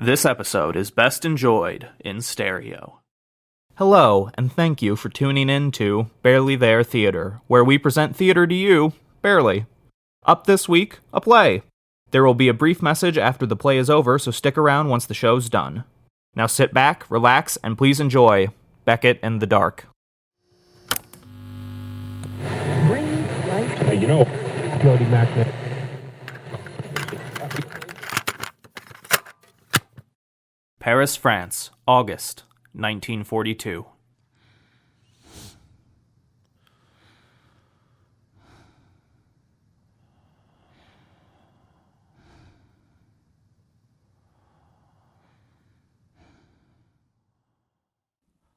This episode is best enjoyed in stereo. Hello, and thank you for tuning in to Barely There Theater, where we present theater to you, barely. Up this week, a play. There will be a brief message after the play is over, so stick around once the show's done. Now sit back, relax, and please enjoy Beckett and the Dark. Jody Magnet. Paris, France, August, 1942.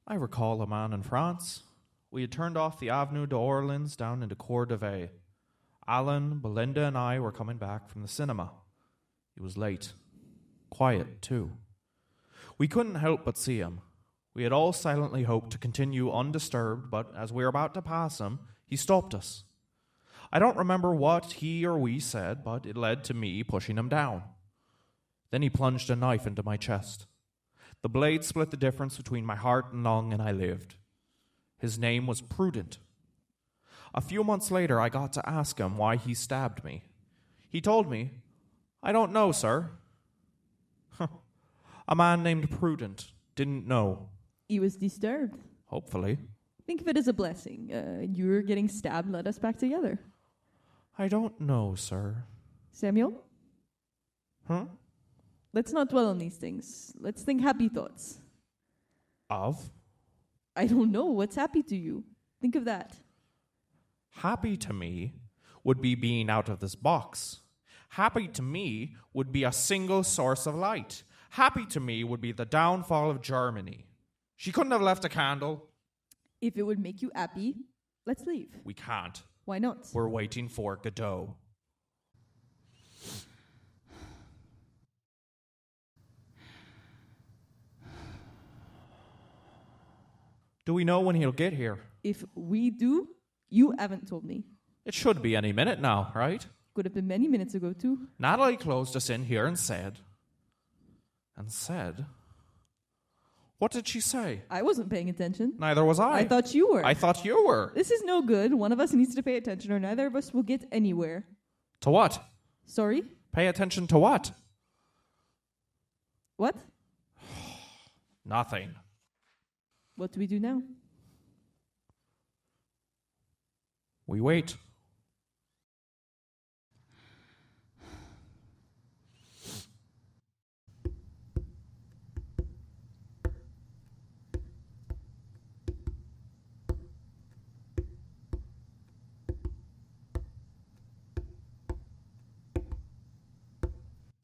I recall a man in France. We had turned off the Avenue d'Orleans down into Cour de Vai. Alan, Belinda, and I were coming back from the cinema. It was late. Quiet, too. We couldn't help but see him. We had all silently hoped to continue undisturbed, but as we were about to pass him, he stopped us. I don't remember what he or we said, but it led to me pushing him down. Then he plunged a knife into my chest. The blade split the difference between my heart and lung, and I lived. His name was Prudent. A few months later, I got to ask him why he stabbed me. He told me, "I don't know, sir." A man named Prudent didn't know. He was disturbed. Hopefully. Think of it as a blessing. You're getting stabbed led us back together. I don't know, sir. Samuel? Huh? Let's not dwell on these things. Let's think happy thoughts. Of? I don't know. What's happy to you? Think of that. Happy to me would be being out of this box. Happy to me would be a single source of light. Happy to me would be the downfall of Germany. She couldn't have left a candle. If it would make you happy, let's leave. We can't. Why not? We're waiting for Godot. Do we know when he'll get here? If we do, you haven't told me. It should be any minute now, right? Could have been many minutes ago, too. Natalie closed us in here and said... What did she say? I wasn't paying attention. Neither was I. I thought you were. I thought you were. This is no good. One of us needs to pay attention or neither of us will get anywhere. To what? Sorry? Pay attention to what? What? Nothing. What do we do now? We wait.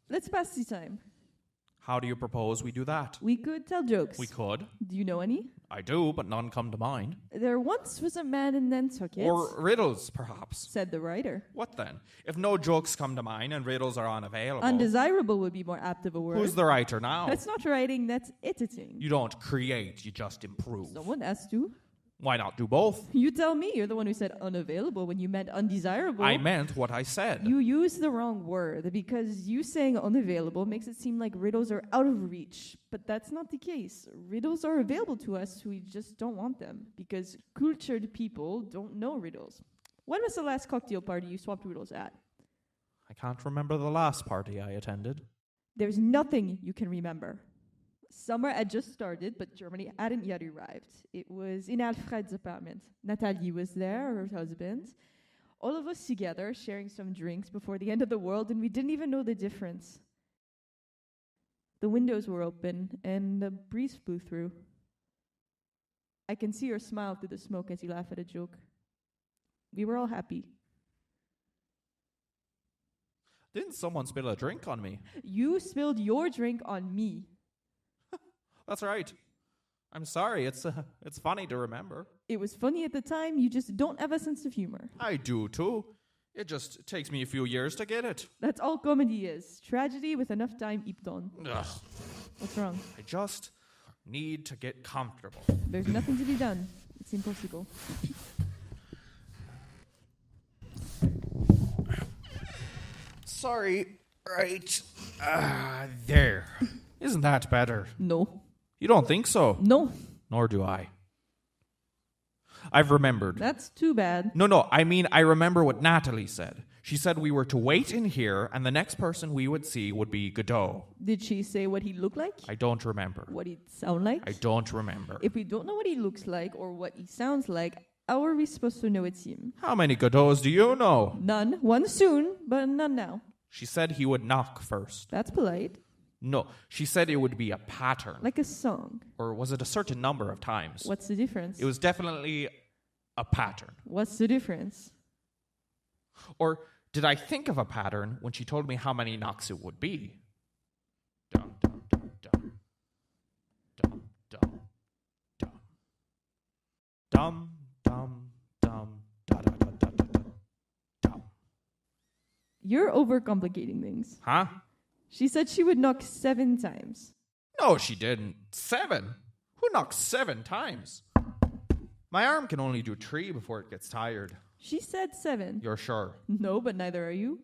Let's pass the time. How do you propose we do that? We could tell jokes. We could. Do you know any? I do, but none come to mind. There once was a man in Nantucket, Or riddles, perhaps. said the writer. What then? If no jokes come to mind and riddles are unavailable... Undesirable would be more apt of a word. Who's the writer now? That's not writing, that's editing. You don't create, you just improve. Someone has to. Why not do both? You tell me. You're the one who said unavailable when you meant undesirable. I meant what I said. You used the wrong word because you saying unavailable makes it seem like riddles are out of reach. But that's not the case. Riddles are available to us, we just don't want them because cultured people don't know riddles. When was the last cocktail party you swapped riddles at? I can't remember the last party I attended. There's nothing you can remember. Summer had just started, but Germany hadn't yet arrived. It was in Alfred's apartment. Natalie was there, her husband. All of us together, sharing some drinks before the end of the world, and we didn't even know the difference. The windows were open, and the breeze blew through. I can see her smile through the smoke as you laugh at a joke. We were all happy. Didn't someone spill a drink on me? You spilled your drink on me. That's right. I'm sorry. It's funny to remember. It was funny at the time. You just don't have a sense of humor. I do too. It just takes me a few years to get it. That's all comedy is. Tragedy with enough time heaped on. Ugh. What's wrong? I just need to get comfortable. There's nothing to be done. It's impossible. Sorry. Right. There. Isn't that better? No. You don't think so? No. Nor do I. I've remembered. That's too bad. No, I mean, I remember what Natalie said. She said we were to wait in here, and the next person we would see would be Godot. Did she say what he looked like? I don't remember. What he'd sound like? I don't remember. If we don't know what he looks like or what he sounds like, how are we supposed to know it's him? How many Godots do you know? None. One soon, but none now. She said he would knock first. That's polite. No, she said it would be a pattern. Like a song. Or was it a certain number of times? What's the difference? It was definitely a pattern. What's the difference? Or did I think of a pattern when she told me how many knocks it would be? Dum, dum, dum, dum. Dum, dum, dum. Dum, dum, dum, da, da, da, da, da, da, dum. You're overcomplicating things. Huh? She said she would knock 7 times. No, she didn't. 7? Who knocks 7 times? My arm can only do 3 before it gets tired. She said 7. You're sure? No, but neither are you.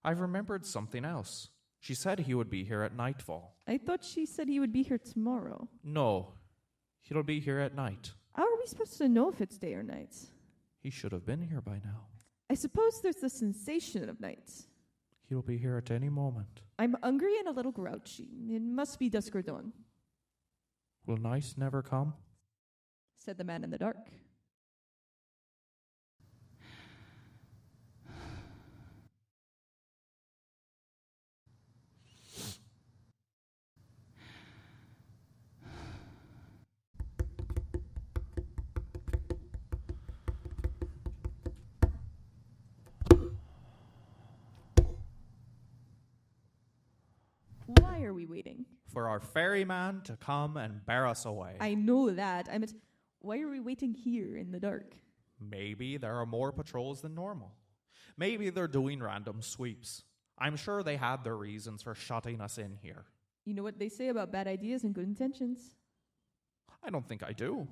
I've remembered something else. She said he would be here at nightfall. I thought she said he would be here tomorrow. No, he'll be here at night. How are we supposed to know if it's day or night? He should have been here by now. I suppose there's the sensation of night. He'll be here at any moment. I'm hungry and a little grouchy. It must be dusk or dawn, Will night never come? said the man in the dark. Why are we waiting? For our ferryman to come and bear us away. I know that. I meant, why are we waiting here in the dark? Maybe there are more patrols than normal. Maybe they're doing random sweeps. I'm sure they had their reasons for shutting us in here. You know what they say about bad ideas and good intentions? I don't think I do.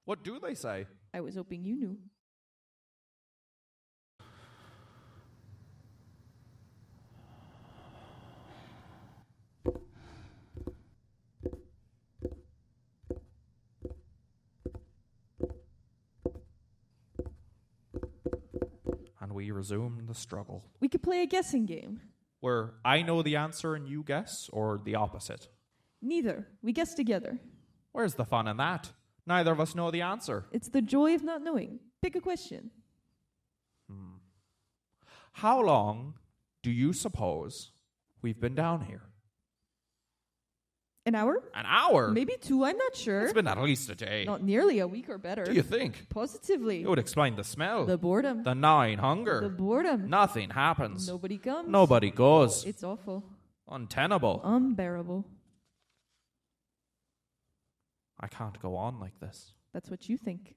What do they say? I was hoping you knew. And we resume the struggle. We could play a guessing game. Where I know the answer and you guess, or the opposite? Neither. We guess together. Where's the fun in that? Neither of us know the answer. It's the joy of not knowing. Pick a question. How long do you suppose we've been down here? An hour? An hour? Maybe 2, I'm not sure. It's been at least a day. Not nearly a week or better. Do you think? Positively. It would explain the smell. The boredom. The gnawing hunger. The boredom. Nothing happens. Nobody comes. Nobody goes. It's awful. Untenable. Unbearable. I can't go on like this. That's what you think.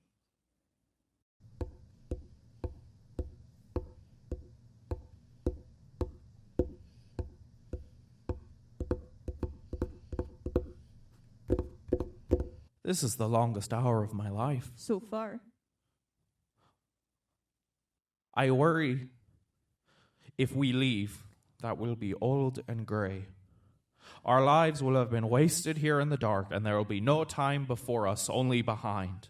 This is the longest hour of my life. So far. I worry if we leave that we'll be old and grey. Our lives will have been wasted here in the dark, and there will be no time before us, only behind.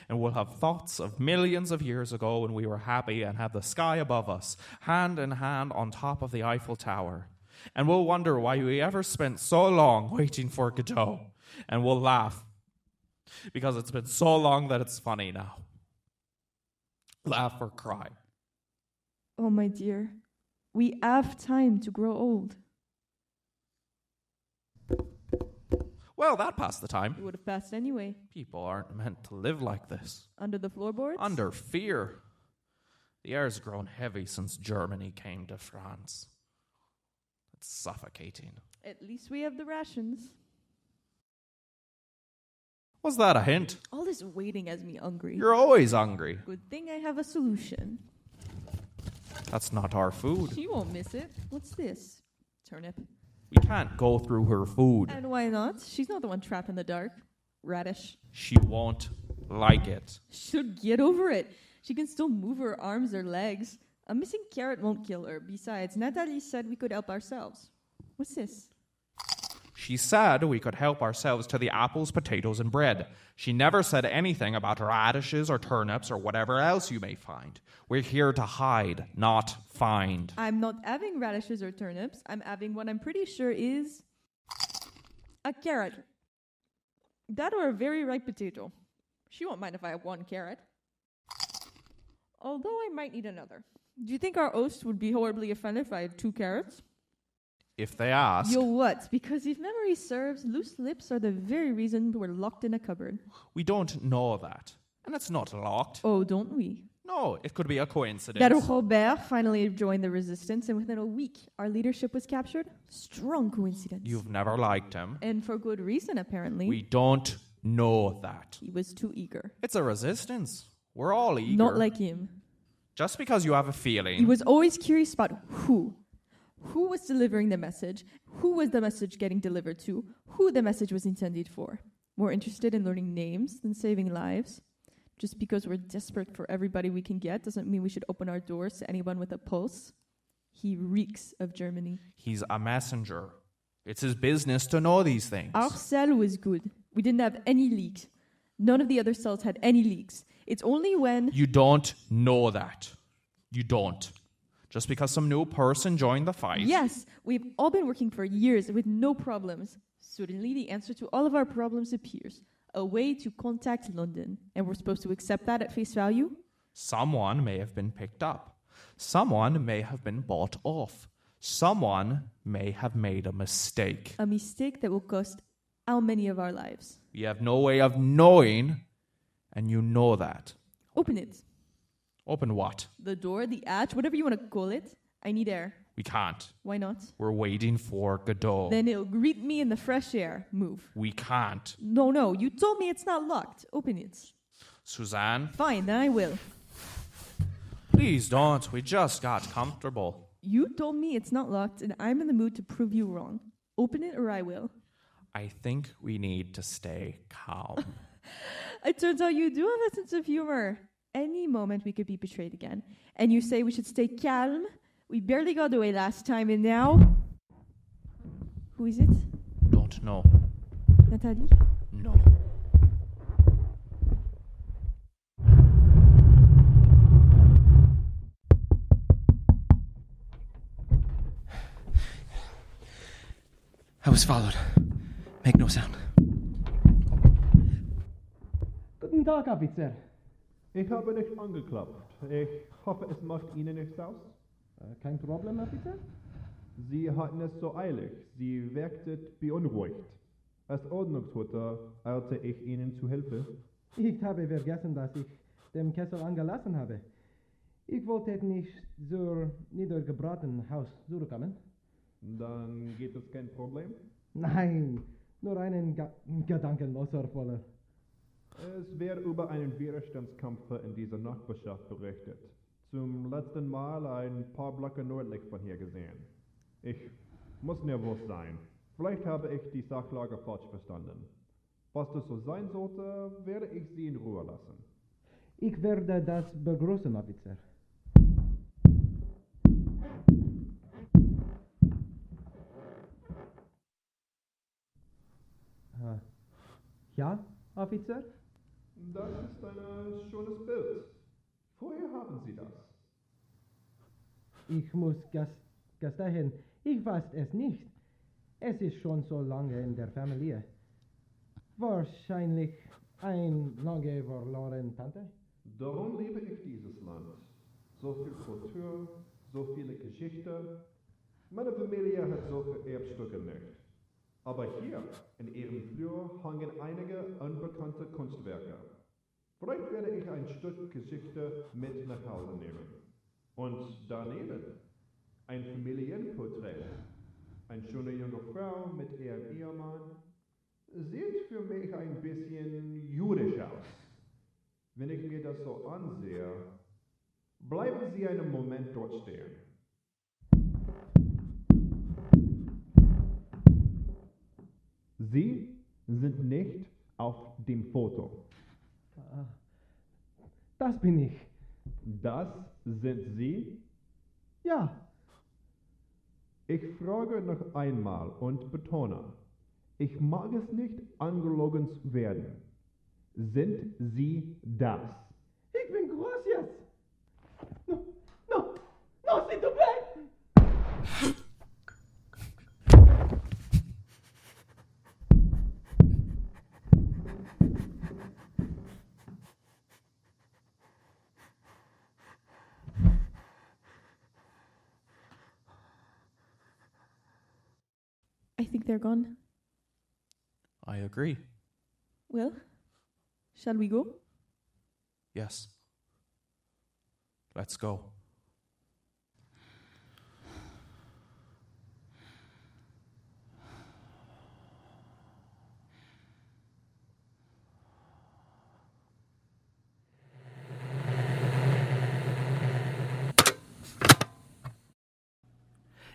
And we'll have thoughts of millions of years ago when we were happy and had the sky above us, hand in hand on top of the Eiffel Tower. And we'll wonder why we ever spent so long waiting for Godot. And we'll laugh, because it's been so long that it's funny now. Laugh or cry. Oh, my dear. We have time to grow old. Well, that passed the time. It would have passed anyway. People aren't meant to live like this. Under the floorboards? Under fear. The air's grown heavy since Germany came to France. It's suffocating. At least we have the rations. Was that a hint? All this waiting has me hungry. You're always hungry. Good thing I have a solution. That's not our food. She won't miss it. What's this? Turnip. We can't go through her food. And why not? She's not the one trapped in the dark. Radish. She won't like it. Should get over it. She can still move her arms or legs. A missing carrot won't kill her. Besides, Natalie said we could help ourselves. What's this? She said we could help ourselves to the apples, potatoes, and bread. She never said anything about radishes or turnips or whatever else you may find. We're here to hide, not find. I'm not having radishes or turnips. I'm having what I'm pretty sure is a carrot. That or a very ripe potato. She won't mind if I have one carrot. Although I might need another. Do you think our host would be horribly offended if I had 2 carrots? If they ask. You'll what? Because if memory serves, loose lips are the very reason we're locked in a cupboard. We don't know that. And it's not locked. Oh, don't we? No, it could be a coincidence. That Robert finally joined the resistance, and within a week, our leadership was captured. Strong coincidence. You've never liked him. And for good reason, apparently. We don't know that. He was too eager. It's a resistance. We're all eager. Not like him. Just because you have a feeling. He was always curious about who. Who was delivering the message? Who was the message getting delivered to? Who the message was intended for? More interested in learning names than saving lives. Just because we're desperate for everybody we can get doesn't mean we should open our doors to anyone with a pulse. He reeks of Germany. He's a messenger. It's his business to know these things. Our cell was good. We didn't have any leaks. None of the other cells had any leaks. It's only when... You don't know that. You don't. Just because some new person joined the fight. Yes, we've all been working for years with no problems. Suddenly, the answer to all of our problems appears. A way to contact London. And we're supposed to accept that at face value? Someone may have been picked up. Someone may have been bought off. Someone may have made a mistake. A mistake that will cost how many of our lives? We have no way of knowing, and you know that. Open it. Open what? The door, the hatch, whatever you want to call it. I need air. We can't. Why not? We're waiting for Godot. Then it'll greet me in the fresh air. Move. We can't. No, you told me it's not locked. Open it. Suzanne? Fine, then I will. Please don't. We just got comfortable. You told me it's not locked, and I'm in the mood to prove you wrong. Open it or I will. I think we need to stay calm. It turns out you do have a sense of humor. Any moment we could be betrayed again. And you say we should stay calm? We barely got away last time, and now... Who is it? Don't know. Natalie? No. I was followed. Make no sound. Guten Tag, Officer. Ich habe nicht angeklopft. Ich hoffe, es macht Ihnen nichts aus. Kein Problem, Officer? Sie hatten es so eilig. Sie wirkten beunruhigt. Als Ordnungshüter eilte ich Ihnen zu Hilfe. Ich habe vergessen, dass ich den Kessel angelassen habe. Ich wollte nicht zur niedergebratenen Haus zurückkommen. Dann gibt es kein Problem. Nein, nur einen gedankenloser Voller. Es wird über einen Widerstandskampf in dieser Nachbarschaft berichtet. Zum letzten Mal ein paar Blöcke nördlich von hier gesehen. Ich muss nervös sein. Vielleicht habe ich die Sachlage falsch verstanden. Was das so sein sollte, werde ich Sie in Ruhe lassen. Ich werde das begrüßen, Officer. Ja, Officer? Das ist ein schönes Bild. Woher haben Sie das? Ich muss gestehen, ich weiß es nicht. Es ist schon so lange in der Familie. Wahrscheinlich eine lange verlorene Tante. Darum liebe ich dieses Land. So viel Kultur, so viele Geschichte. Meine Familie hat solche Erbstücke nicht. Aber hier, in ihrem Flur, hangen einige unbekannte Kunstwerke. Vielleicht werde ich ein Stück Geschichte mit nach Hause nehmen. Und daneben ein Familienporträt. Eine schöne junge Frau mit ihrem Ehemann. Sieht für mich ein bisschen jüdisch aus. Wenn ich mir das so ansehe, bleiben Sie einen Moment dort stehen. Sie sind nicht auf dem Foto. Das bin ich. Das sind Sie? Ja, Ich frage noch einmal und betone, Ich mag es nicht, angelogen zu werden. Sind Sie das? Ich bin groß jetzt. No, s'il te plaît. I think they're gone. I agree. Well, shall we go? Yes. Let's go.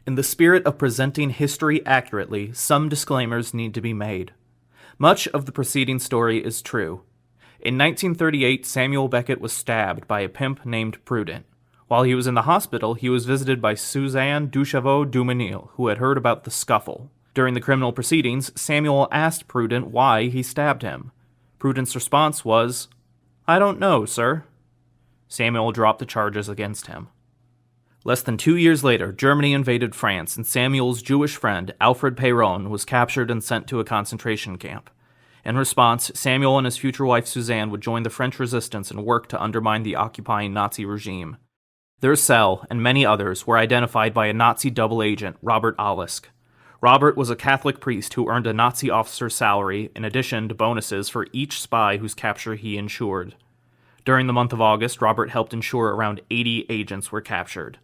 In the spirit of presenting history accurately, some disclaimers need to be made. Much of the preceding story is true. In 1938, Samuel Beckett was stabbed by a pimp named Prudent. While he was in the hospital, he was visited by Suzanne Duchavaux-Dumenil, who had heard about the scuffle. During the criminal proceedings, Samuel asked Prudent why he stabbed him. Prudent's response was, "I don't know, sir." Samuel dropped the charges against him. Less than 2 years later, Germany invaded France, and Samuel's Jewish friend, Alfred Perron, was captured and sent to a concentration camp. In response, Samuel and his future wife Suzanne would join the French resistance and work to undermine the occupying Nazi regime. Their cell, and many others, were identified by a Nazi double agent, Robert Alisk. Robert was a Catholic priest who earned a Nazi officer's salary, in addition to bonuses for each spy whose capture he ensured. During the month of August, Robert helped ensure around 80 agents were captured.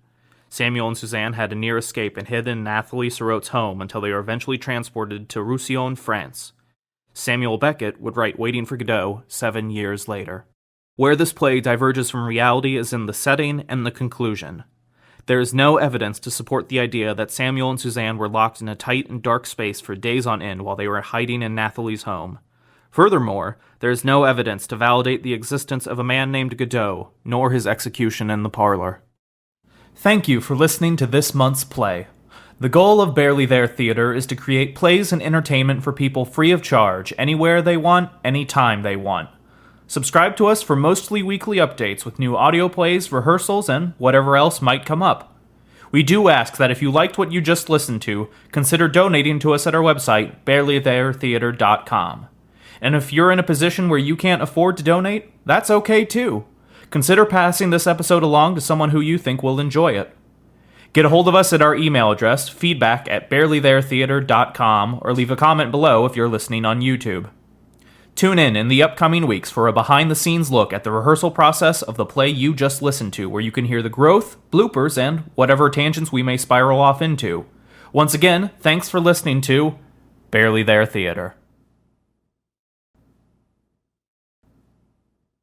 Samuel and Suzanne had a near escape and hid in Nathalie Surraut's home until they were eventually transported to Roussillon, France. Samuel Beckett would write Waiting for Godot 7 years later. Where this play diverges from reality is in the setting and the conclusion. There is no evidence to support the idea that Samuel and Suzanne were locked in a tight and dark space for days on end while they were hiding in Nathalie's home. Furthermore, there is no evidence to validate the existence of a man named Godot, nor his execution in the parlor. Thank you for listening to this month's play. The goal of Barely There Theater is to create plays and entertainment for people free of charge, anywhere they want, anytime they want. Subscribe to us for mostly weekly updates with new audio plays, rehearsals, and whatever else might come up. We do ask that if you liked what you just listened to, consider donating to us at our website, barelytheretheater.com. And if you're in a position where you can't afford to donate, that's okay too. Consider passing this episode along to someone who you think will enjoy it. Get a hold of us at our email address, feedback@barelytheretheater.com, or leave a comment below if you're listening on YouTube. Tune in the upcoming weeks for a behind-the-scenes look at the rehearsal process of the play you just listened to, where you can hear the growth, bloopers, and whatever tangents we may spiral off into. Once again, thanks for listening to Barely There Theater.